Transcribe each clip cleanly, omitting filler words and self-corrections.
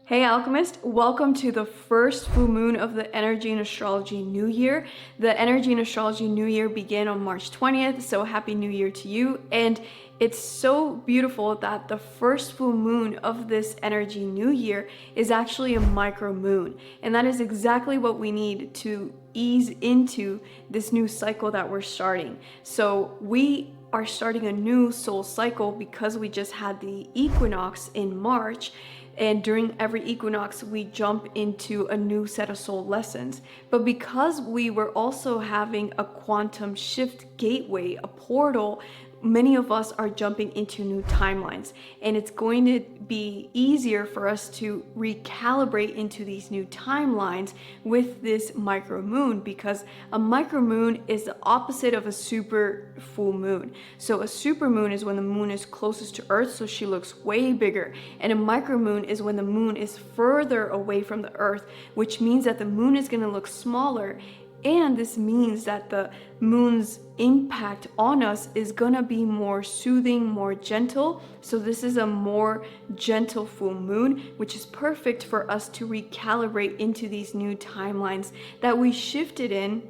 Hey Alchemist, welcome to the first full moon of the Energy and Astrology New Year. The Energy and Astrology New Year began on March 20th, so happy New Year to you. And it's so beautiful that the first full moon of this Energy New Year is actually a micro moon. And that is exactly what we need to ease into this new cycle that we're starting. So we are starting a new soul cycle because we just had the equinox in March. And during every equinox, we jump into a new set of soul lessons. But because we were also having a quantum shift gateway, a portal, many of us are jumping into new timelines. And it's going to be easier for us to recalibrate into these new timelines with this micro moon, because a micro moon is the opposite of a super full moon. So a super moon is when the moon is closest to Earth, so she looks way bigger. And a micro moon is when the moon is further away from the Earth, which means that the moon is going to look smaller. And this means that the moon's impact on us is gonna be more soothing, more gentle. So this is a more gentle full moon, which is perfect for us to recalibrate into these new timelines that we shifted in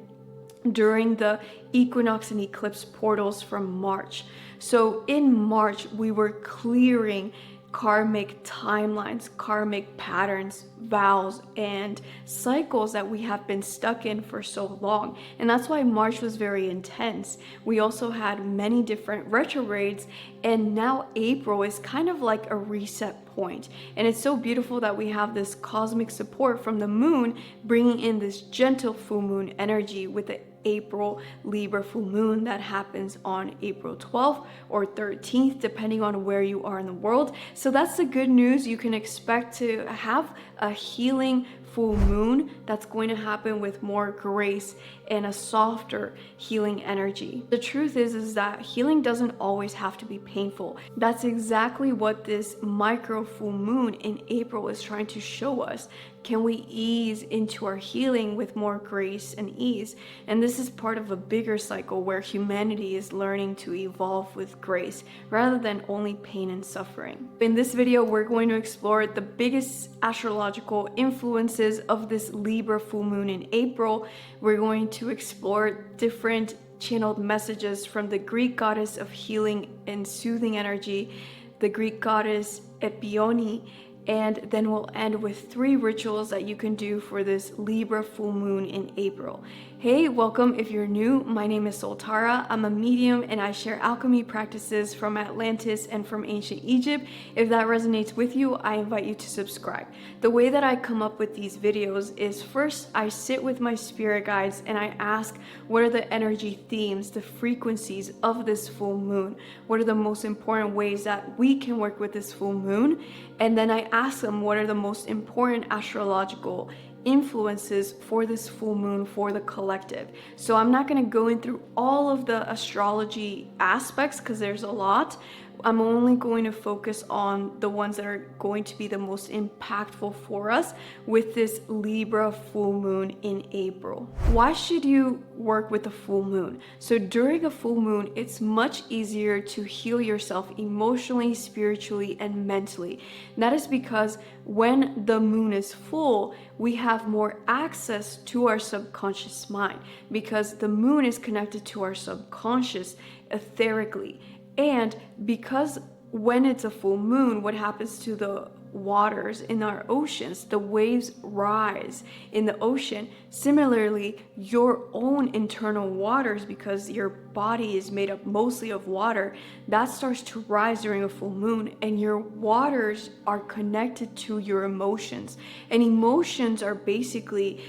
during the equinox and eclipse portals from March. So in March, we were clearing karmic timelines, karmic patterns, vows, and cycles that we have been stuck in for so long. And that's why March was very intense. We also had many different retrogrades, and now April is kind of like a reset point. And it's so beautiful that we have this cosmic support from the moon bringing in this gentle full moon energy with the April Libra full moon that happens on April 12th or 13th, depending on where you are in the world. So that's the good news. You can expect to have a healing full moon that's going to happen with more grace and a softer healing energy. The truth is that healing doesn't always have to be painful. That's exactly what this micro full moon in April is trying to show us. Can we ease into our healing with more grace and ease? And this is part of a bigger cycle where humanity is learning to evolve with grace rather than only pain and suffering. In this video, we're going to explore the biggest astrological influences of this Libra full moon in April. We're going to explore different channeled messages from the Greek goddess of healing and soothing energy, the Greek goddess Epione, and then we'll end with 3 rituals that you can do for this Libra full moon in April. Hey, welcome if you're new. My name is IamSolTara. I'm a medium and I share alchemy practices from Atlantis and from ancient Egypt. If that resonates with you, I invite you to subscribe. The way that I come up with these videos is first I sit with my spirit guides and I ask what are the energy themes, the frequencies of this full moon? What are the most important ways that we can work with this full moon? And then I ask them what are the most important astrological influences for this full moon for the collective. So I'm not going to go in through all of the astrology aspects because there's a lot. I'm only going to focus on the ones that are going to be the most impactful for us with this Libra full moon in April. Why should you work with a full moon? So during a full moon, it's much easier to heal yourself emotionally, spiritually, and mentally. That is because when the moon is full, we have more access to our subconscious mind because the moon is connected to our subconscious etherically. And because when it's a full moon, what happens to the waters in our oceans? The waves rise in the ocean. Similarly, your own internal waters, because your body is made up mostly of water, that starts to rise during a full moon, and your waters are connected to your emotions. And emotions are basically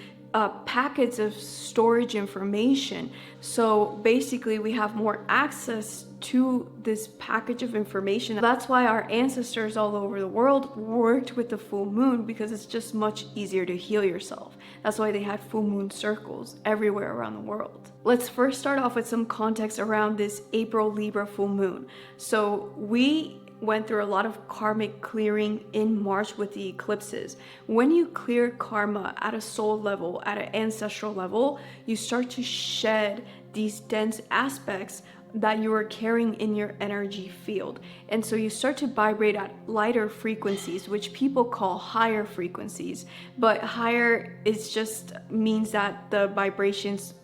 packets of storage information. So basically we have more access to this package of information. That's why our ancestors all over the world worked with the full moon, because it's just much easier to heal yourself. That's why they had full moon circles everywhere around the world. Let's first start off with some context around this April Libra full moon. So we went through a lot of karmic clearing in March with the eclipses. When you clear karma at a soul level, at an ancestral level, you start to shed these dense aspects that you are carrying in your energy field. And so you start to vibrate at lighter frequencies, which people call higher frequencies. But higher is just means that the vibrations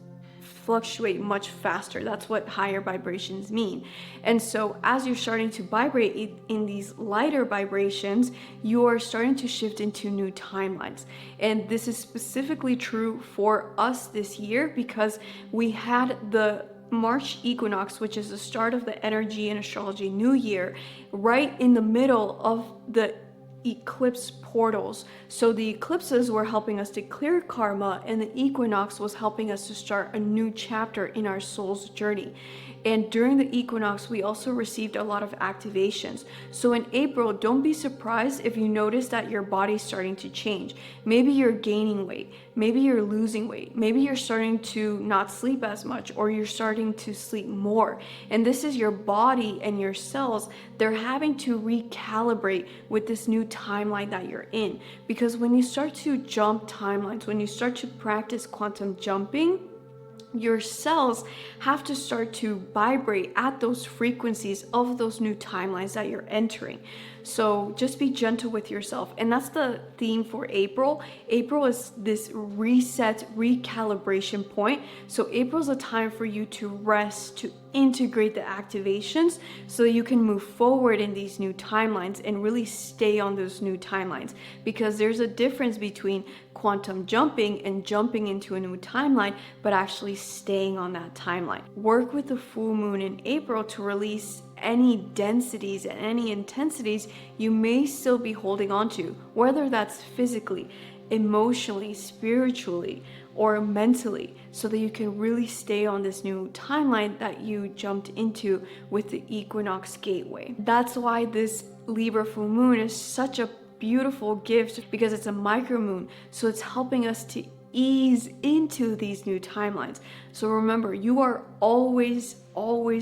fluctuate much faster. That's what higher vibrations mean. And so as you're starting to vibrate in these lighter vibrations, you are starting to shift into new timelines. And this is specifically true for us this year because we had the March equinox, which is the start of the energy and astrology new year, right in the middle of the eclipse portals. So the eclipses were helping us to clear karma, and the equinox was helping us to start a new chapter in our soul's journey. And during the equinox, we also received a lot of activations. So in April, don't be surprised if you notice that your body's starting to change. Maybe you're gaining weight, maybe you're losing weight, maybe you're starting to not sleep as much, or you're starting to sleep more. And this is your body and your cells, they're having to recalibrate with this new timeline that you're in. Because when you start to jump timelines, when you start to practice quantum jumping, your cells have to start to vibrate at those frequencies of those new timelines that you're entering. So just be gentle with yourself. And that's the theme for April. April is this reset, recalibration point. So April is a time for you to rest, to integrate the activations so that you can move forward in these new timelines and really stay on those new timelines. Because there's a difference between quantum jumping and jumping into a new timeline, but actually staying on that timeline. Work with the full moon in April to release any densities and any intensities you may still be holding on to, whether that's physically, emotionally, spiritually, or mentally, so that you can really stay on this new timeline that you jumped into with the equinox gateway. That's why this Libra full moon is such a beautiful gift, because it's a micro moon, so it's helping us to ease into these new timelines. So remember, you are always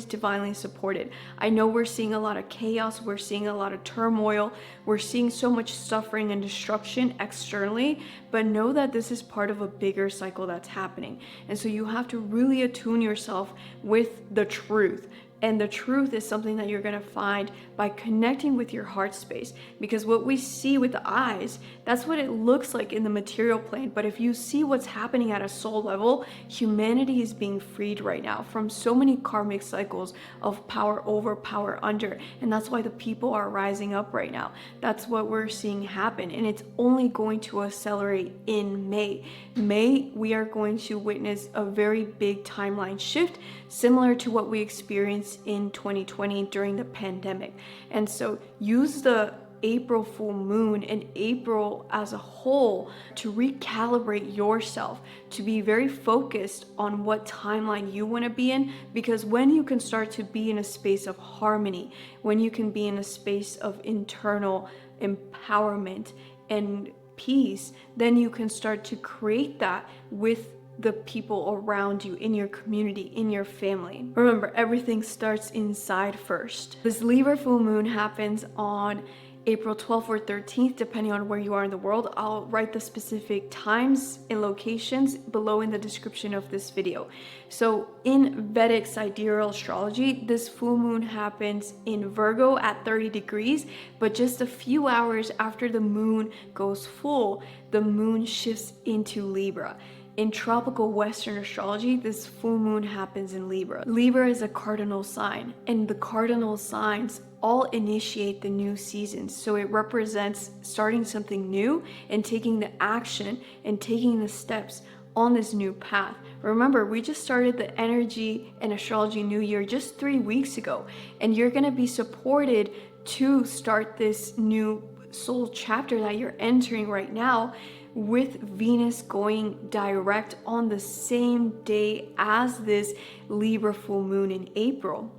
divinely supported. I know we're seeing a lot of chaos, we're seeing a lot of turmoil, we're seeing so much suffering and destruction externally, but know that this is part of a bigger cycle that's happening. And so you have to really attune yourself with the truth. And the truth is something that you're going to find by connecting with your heart space, because what we see with the eyes, that's what it looks like in the material plane. But if you see what's happening at a soul level, humanity is being freed right now from so many karmic cycles of power over, power under. And that's why the people are rising up right now. That's what we're seeing happen. And it's only going to accelerate in May. May, we are going to witness a very big timeline shift, similar to what we experienced in 2020 during the pandemic. And so use the April full moon and April as a whole to recalibrate yourself, to be very focused on what timeline you want to be in. Because when you can start to be in a space of harmony, when you can be in a space of internal empowerment and peace, then you can start to create that with the people around you, in your community, in your family. Remember, everything starts inside first. This Libra full moon happens on April 12th or 13th, depending on where you are in the world. I'll write the specific times and locations below in the description of this video. So in Vedic sidereal astrology, this full moon happens in Virgo at 30 degrees, but just a few hours after the moon goes full, the moon shifts into Libra. In tropical Western astrology, this full moon happens in Libra. Libra is a cardinal sign, and the cardinal signs all initiate the new season. So it represents starting something new and taking the action and taking the steps on this new path. Remember, we just started the energy and astrology new year just 3 weeks ago, and you're gonna be supported to start this new soul chapter that you're entering right now, with Venus going direct on the same day as this Libra full moon in April.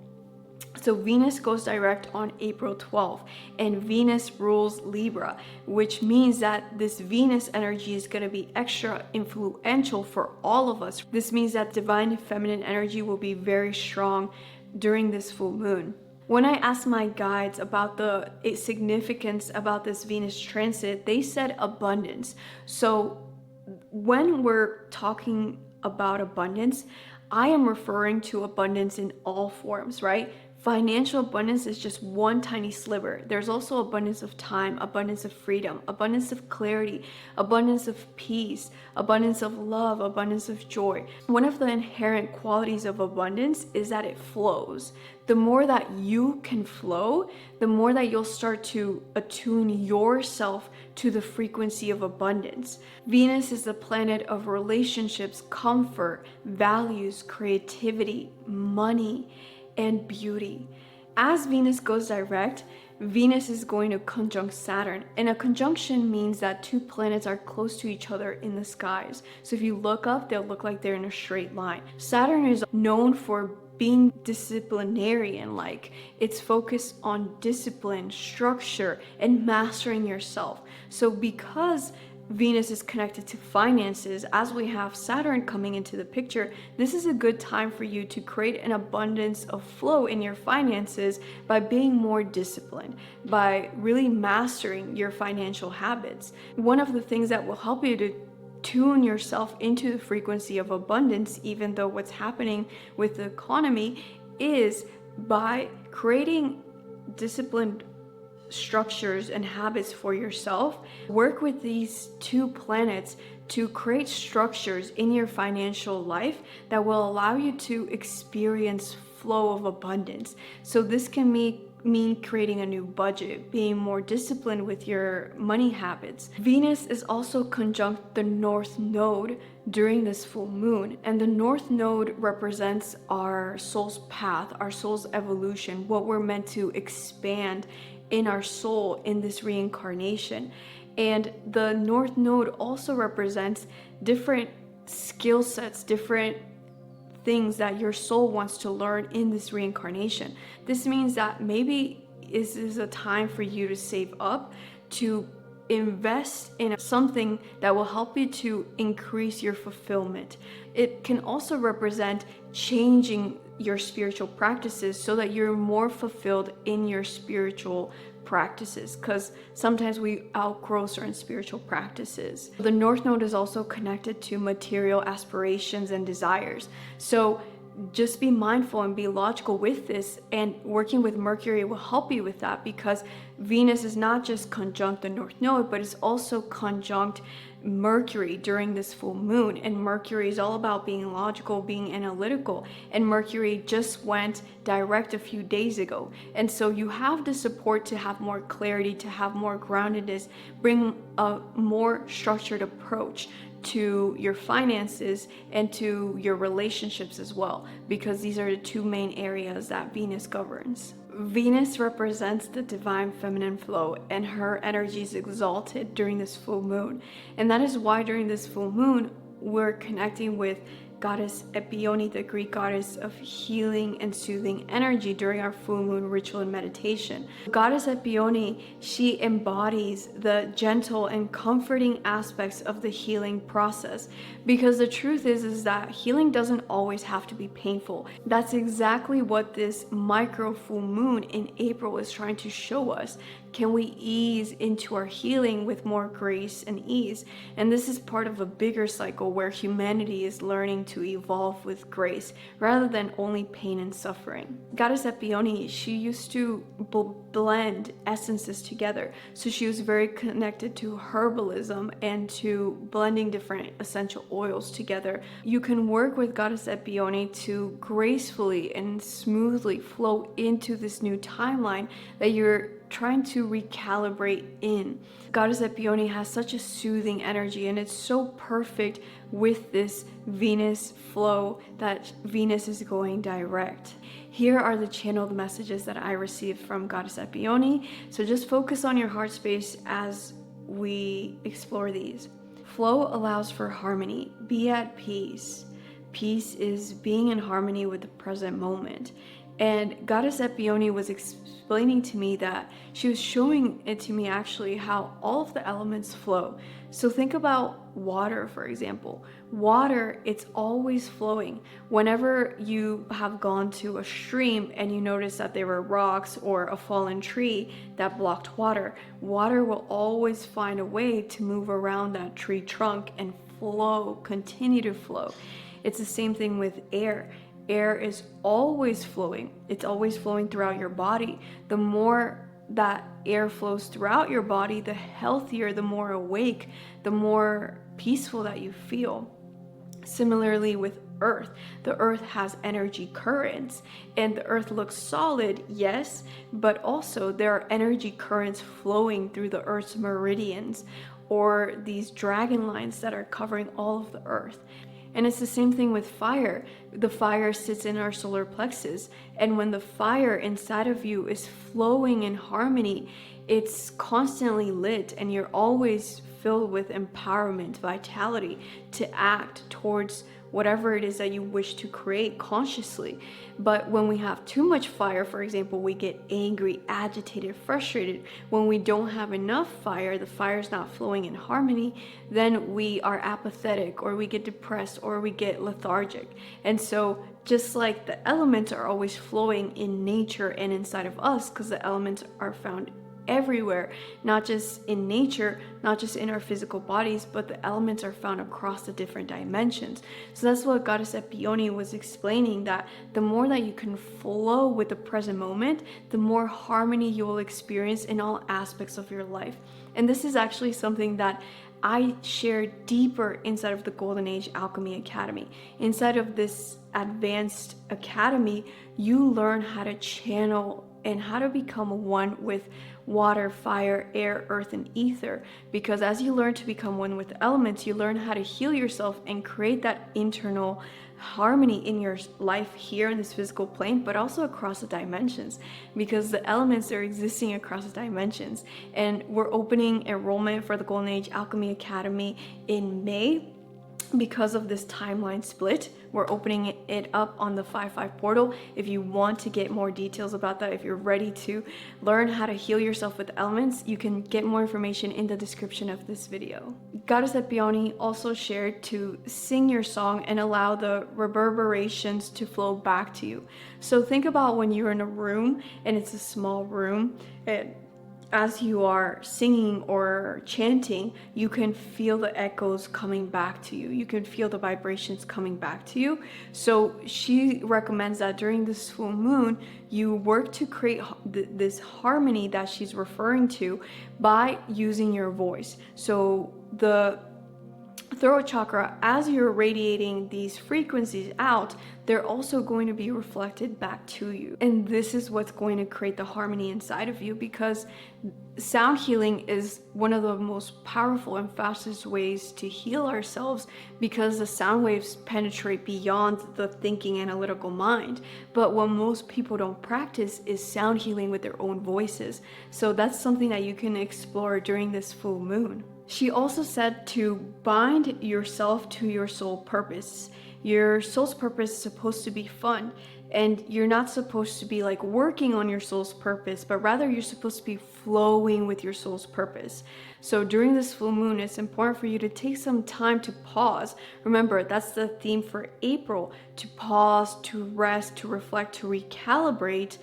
So Venus goes direct on April 12th, and Venus rules Libra, which means that this Venus energy is going to be extra influential for all of us. This means that divine feminine energy will be very strong during this full moon. When I asked my guides about the significance about this Venus transit, they said abundance. So when we're talking about abundance, I am referring to abundance in all forms, right? Financial abundance is just one tiny sliver. There's also abundance of time, abundance of freedom, abundance of clarity, abundance of peace, abundance of love, abundance of joy. One of the inherent qualities of abundance is that it flows. The more that you can flow, the more that you'll start to attune yourself to the frequency of abundance. Venus is the planet of relationships, comfort, values, creativity, money, and beauty. As Venus goes direct, Venus is going to conjunct Saturn, and a conjunction means that two planets are close to each other in the skies. So if you look up, they'll look like they're in a straight line. Saturn is known for being disciplinarian, like it's focused on discipline, structure, and mastering yourself. So because Venus is connected to finances, as we have Saturn coming into the picture, this is a good time for you to create an abundance of flow in your finances by being more disciplined, by really mastering your financial habits. One of the things that will help you to tune yourself into the frequency of abundance, even though what's happening with the economy, is by creating disciplined structures and habits for yourself. Work with these two planets to create structures in your financial life that will allow you to experience flow of abundance. So this can mean creating a new budget, being more disciplined with your money habits. Venus is also conjunct the North Node during this full moon, and the North Node represents our soul's path, our soul's evolution, what we're meant to expand in our soul in this reincarnation. And the North Node also represents different skill sets, different things that your soul wants to learn in this reincarnation. This means that maybe this is a time for you to save up, to invest in something that will help you to increase your fulfillment. It can also represent changing your spiritual practices so that you're more fulfilled in your spiritual practices, because sometimes we outgrow certain spiritual practices. The North Node is also connected to material aspirations and desires. So just be mindful and be logical with this, and working with Mercury will help you with that, because Venus is not just conjunct the North Node, but it's also conjunct Mercury during this full moon. And Mercury is all about being logical, being analytical, and Mercury just went direct a few days ago. And so you have the support to have more clarity, to have more groundedness, bring a more structured approach to your finances and to your relationships as well, because these are the two main areas that Venus governs. Venus represents the divine feminine flow, and her energy is exalted during this full moon. And that is why during this full moon, we're connecting with goddess Epione, the Greek goddess of healing and soothing energy, during our full moon ritual and meditation. Goddess Epione, she embodies the gentle and comforting aspects of the healing process, because the truth is that healing doesn't always have to be painful. That's exactly what this micro full moon in April is trying to show us. Can we ease into our healing with more grace and ease? And this is part of a bigger cycle where humanity is learning to evolve with grace rather than only pain and suffering. Goddess Epione, she used to blend essences together. So she was very connected to herbalism and to blending different essential oils together. You can work with Goddess Epione to gracefully and smoothly flow into this new timeline that you're trying to recalibrate in. Goddess Epione has such a soothing energy, and it's so perfect with this Venus flow that Venus is going direct. Here are the channeled messages that I received from Goddess Epione. So just focus on your heart space as we explore these. Flow allows for harmony. Be at peace. Peace is being in harmony with the present moment. And Goddess Epione was explaining to me that she was showing it to me actually how all of the elements flow. So think about water, for example. Water, it's always flowing. Whenever you have gone to a stream and you notice that there were rocks or a fallen tree that blocked water, water will always find a way to move around that tree trunk and flow, continue to flow. It's the same thing with air. Air is always flowing. It's always flowing throughout your body. The more that air flows throughout your body, the healthier, the more awake, the more peaceful that you feel. Similarly with Earth, the Earth has energy currents, and the Earth looks solid, yes, but also there are energy currents flowing through the Earth's meridians, or these dragon lines that are covering all of the Earth. And it's the same thing with fire. The fire sits in our solar plexus, and when the fire inside of you is flowing in harmony, it's constantly lit, and you're always filled with empowerment, vitality to act towards whatever it is that you wish to create consciously. But when we have too much fire, for example, we get angry, agitated, frustrated. When we don't have enough fire, the fire is not flowing in harmony, then we are apathetic, or we get depressed, or we get lethargic. And so just like the elements are always flowing in nature and inside of us, because the elements are found everywhere, not just in nature, not just in our physical bodies, but the elements are found across the different dimensions. So that's what Goddess Epione was explaining, that the more that you can flow with the present moment, the more harmony you will experience in all aspects of your life. And this is actually something that I share deeper inside of the Golden Age Alchemy Academy. Inside of this advanced academy, you learn how to channel and how to become one with water, fire, air, earth, and ether. Because as you learn to become one with the elements, you learn how to heal yourself and create that internal harmony in your life here in this physical plane, but also across the dimensions, because the elements are existing across the dimensions. And we're opening enrollment for the Golden Age Alchemy Academy in May. Because of this timeline split, we're opening it up on the 5/5 portal. If you want to get more details about that, if you're ready to learn how to heal yourself with elements, you can get more information in the description of this video. Goddess Epione also shared to sing your song and allow the reverberations to flow back to you. So think about when you're in a room and it's a small room, and as you are singing or chanting, you can feel the echoes coming back to you. You can feel the vibrations coming back to you. So she recommends that during this full moon, you work to create this harmony that she's referring to by using your voice. So the throat chakra, as you're radiating these frequencies out, they're also going to be reflected back to you. And this is what's going to create the harmony inside of you, because sound healing is one of the most powerful and fastest ways to heal ourselves, because the sound waves penetrate beyond the thinking analytical mind. But what most people don't practice is sound healing with their own voices. So that's something that you can explore during this full moon. She also said to bind yourself to your soul purpose. Your soul's purpose is supposed to be fun, and you're not supposed to be like working on your soul's purpose, but rather you're supposed to be flowing with your soul's purpose. So during this full moon, it's important for you to take some time to pause. Remember, that's the theme for April, to pause, to rest, to reflect, to recalibrate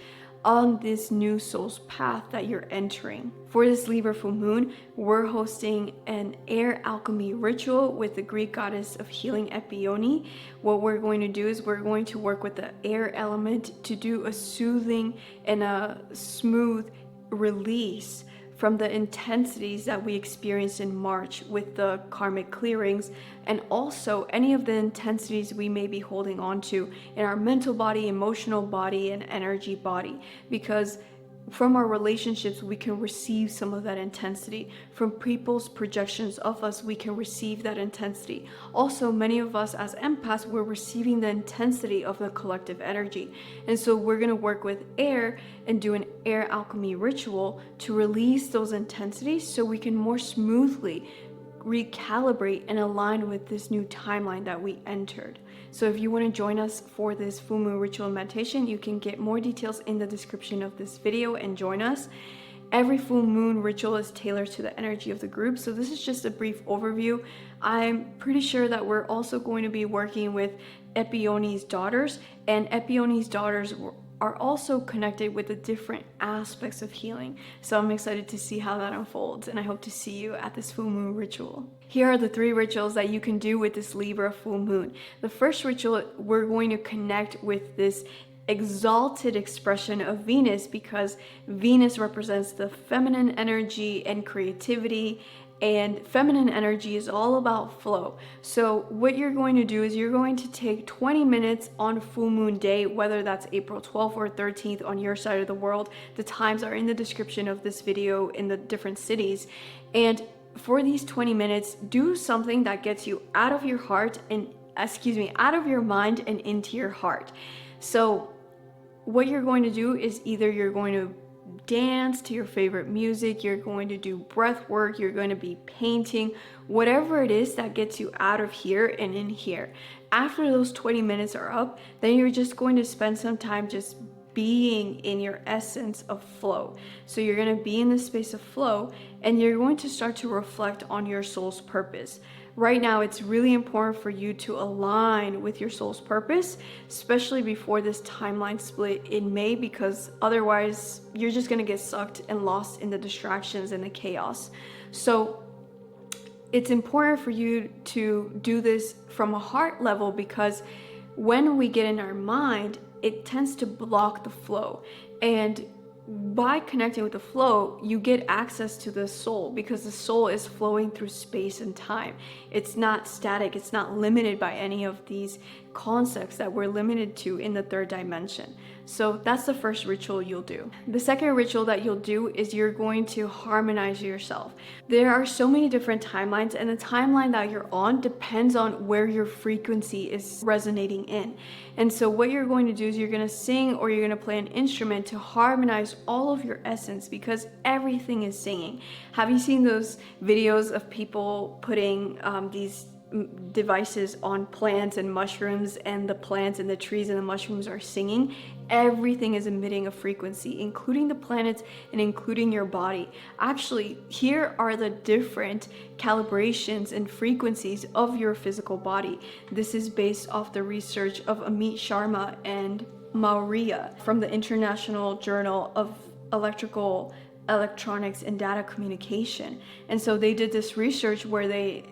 on this new soul's path that you're entering. For this Libra full moon, we're hosting an air alchemy ritual with the Greek goddess of healing Epione. What we're going to do is we're going to work with the air element to do a soothing and a smooth release from the intensities that we experienced in March with the karmic clearings, and also any of the intensities we may be holding on to in our mental body, emotional body, and energy body. Because from our relationships, we can receive some of that intensity. From people's projections of us, we can receive that intensity. Also, many of us as empaths, we're receiving the intensity of the collective energy. And so we're going to work with air and do an air alchemy ritual to release those intensities so we can more smoothly recalibrate and align with this new timeline that we entered. So if you want to join us for this full moon ritual meditation, you can get more details in the description of this video and join us. Every full moon ritual is tailored to the energy of the group, so this is just a brief overview. I'm pretty sure that we're also going to be working with Epione's daughters, and Epione's daughters are also connected with the different aspects of healing. So I'm excited to see how that unfolds, and I hope to see you at this full moon ritual. Here are the 3 rituals that you can do with this Libra full moon. The first ritual, we're going to connect with this exalted expression of Venus, because Venus represents the feminine energy and creativity, and feminine energy is all about flow. So what you're going to do is you're going to take 20 minutes on full moon day, whether that's April 12th or 13th on your side of the world. The times are in the description of this video in the different cities. And for these 20 minutes, do something that gets you out of your heart and, out of your mind and into your heart. So what you're going to do is either you're going to dance to your favorite music, you're going to do breath work, you're going to be painting, whatever it is that gets you out of here and in here. After those 20 minutes are up, then you're just going to spend some time just being in your essence of flow. So you're going to be in the space of flow, and you're going to start to reflect on your soul's purpose. Right now, it's really important for you to align with your soul's purpose, especially before this timeline split in May, because otherwise you're just going to get sucked and lost in the distractions and the chaos. So it's important for you to do this from a heart level, because when we get in our mind, it tends to block the flow. And by connecting with the flow, you get access to the soul, because the soul is flowing through space and time. It's not static, it's not limited by any of these concepts that we're limited to in the 3rd dimension. So that's the first ritual you'll do. The second ritual that you'll do is you're going to harmonize yourself. There are so many different timelines, and the timeline that you're on depends on where your frequency is resonating in. And so what you're going to do is you're going to sing, or you're going to play an instrument to harmonize all of your essence, because everything is singing. Have you seen those videos of people putting these devices on plants and mushrooms, and the plants and the trees and the mushrooms are singing? Everything is emitting a frequency, including the planets and including your body. Actually, here are the different calibrations and frequencies of your physical body. This is based off the research of Amit Sharma and Maurya from the International Journal of Electrical Electronics and Data Communication. And so they did this research where they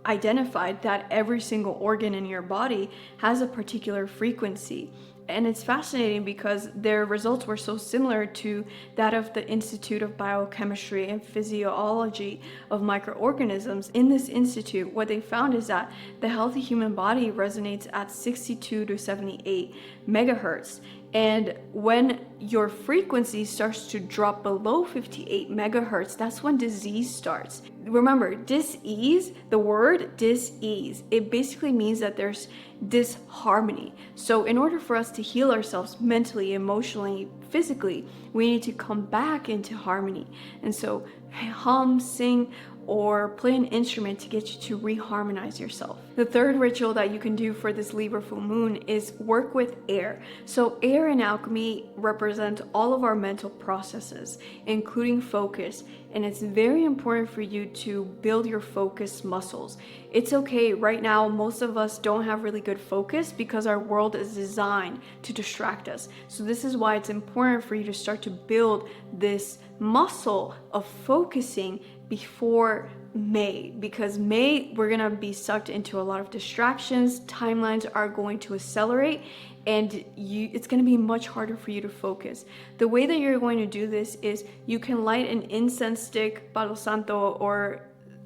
identified that every single organ in your body has a particular frequency. And it's fascinating because their results were so similar to that of the Institute of Biochemistry and Physiology of Microorganisms. In this institute, what they found is that the healthy human body resonates at 62 to 78 megahertz. And when your frequency starts to drop below 58 megahertz, that's when disease starts. Remember, dis-ease, the word dis-ease, it basically means that there's disharmony. So in order for us to heal ourselves mentally, emotionally, physically, we need to come back into harmony. And so hum, sing, or play an instrument to get you to reharmonize yourself. The third ritual that you can do for this Libra full moon is work with air. So air in alchemy represents all of our mental processes, including focus, and it's very important for you to build your focus muscles. It's okay, right now most of us don't have really good focus because our world is designed to distract us. So this is why it's important for you to start to build this muscle of focusing before May, because May we're gonna be sucked into a lot of distractions, timelines are going to accelerate, and it's gonna be much harder for you to focus. The way that you're going to do this is you can light an incense stick, Palo Santo, or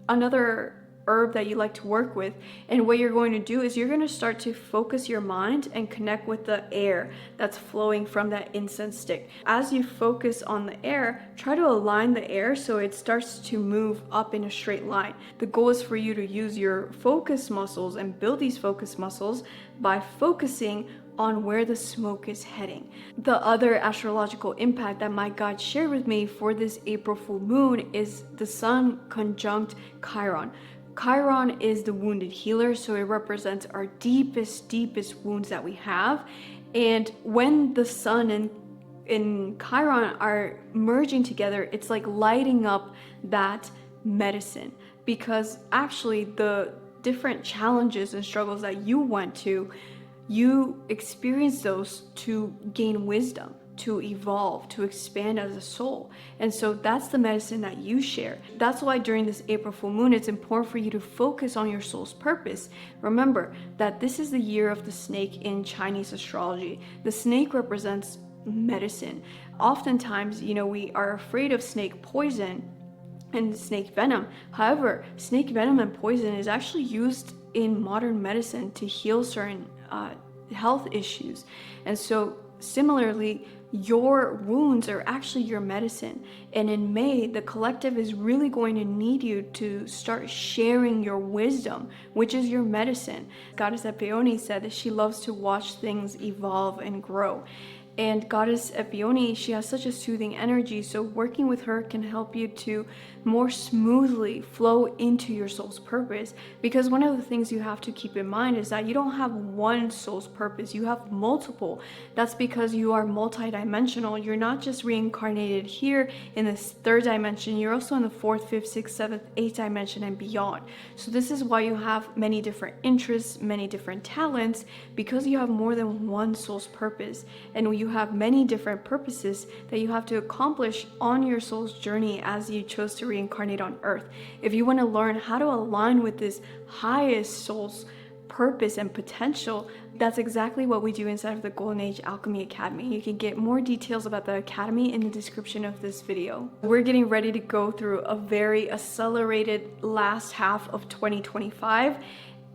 another herb that you like to work with, and what you're going to do is you're going to start to focus your mind and connect with the air that's flowing from that incense stick. As you focus on the air, try to align the air so it starts to move up in a straight line. The goal is for you to use your focus muscles and build these focus muscles by focusing on where the smoke is heading. The other astrological impact that my guide shared with me for this April full moon is the Sun conjunct Chiron. Chiron is the wounded healer, so it represents our deepest wounds that we have. And when the Sun and Chiron are merging together, it's like lighting up that medicine, because actually the different challenges and struggles that you went to, you experience those to gain wisdom, to evolve, to expand as a soul. And so that's the medicine that you share. That's why during this April full moon, it's important for you to focus on your soul's purpose. Remember that this is the year of the snake in Chinese astrology. The snake represents medicine. Oftentimes, we are afraid of snake poison and snake venom. However, snake venom and poison is actually used in modern medicine to heal certain health issues. And so similarly, your wounds are actually your medicine. And in May, the collective is really going to need you to start sharing your wisdom, which is your medicine. Goddess Epione said that she loves to watch things evolve and grow. And Goddess Epione, she has such a soothing energy, so working with her can help you to more smoothly flow into your soul's purpose. Because one of the things you have to keep in mind is that you don't have one soul's purpose, you have multiple. That's because you are multidimensional. You're not just reincarnated here in this third dimension, you're also in the fourth, fifth, sixth, seventh, eighth dimension and beyond. So this is why you have many different interests, many different talents, because you have more than one soul's purpose. And you have many different purposes that you have to accomplish on your soul's journey as you chose to reincarnate on earth. If you want to learn how to align with this highest soul's purpose and potential, that's exactly what we do inside of the Golden Age Alchemy Academy. You can get more details about the Academy in the description of this video. We're getting ready to go through a very accelerated last half of 2025,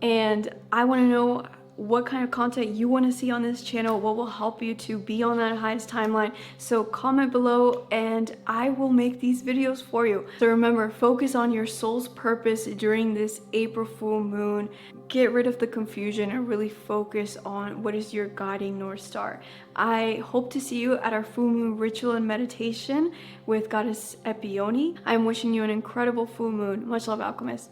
and I want to know what kind of content you want to see on this channel, what will help you to be on that highest timeline. So comment below and I will make these videos for you. So remember, focus on your soul's purpose during this April full moon. Get rid of the confusion and really focus on what is your guiding North Star. I hope to see you at our full moon ritual and meditation with Goddess Epione. I'm wishing you an incredible full moon. Much love, alchemists.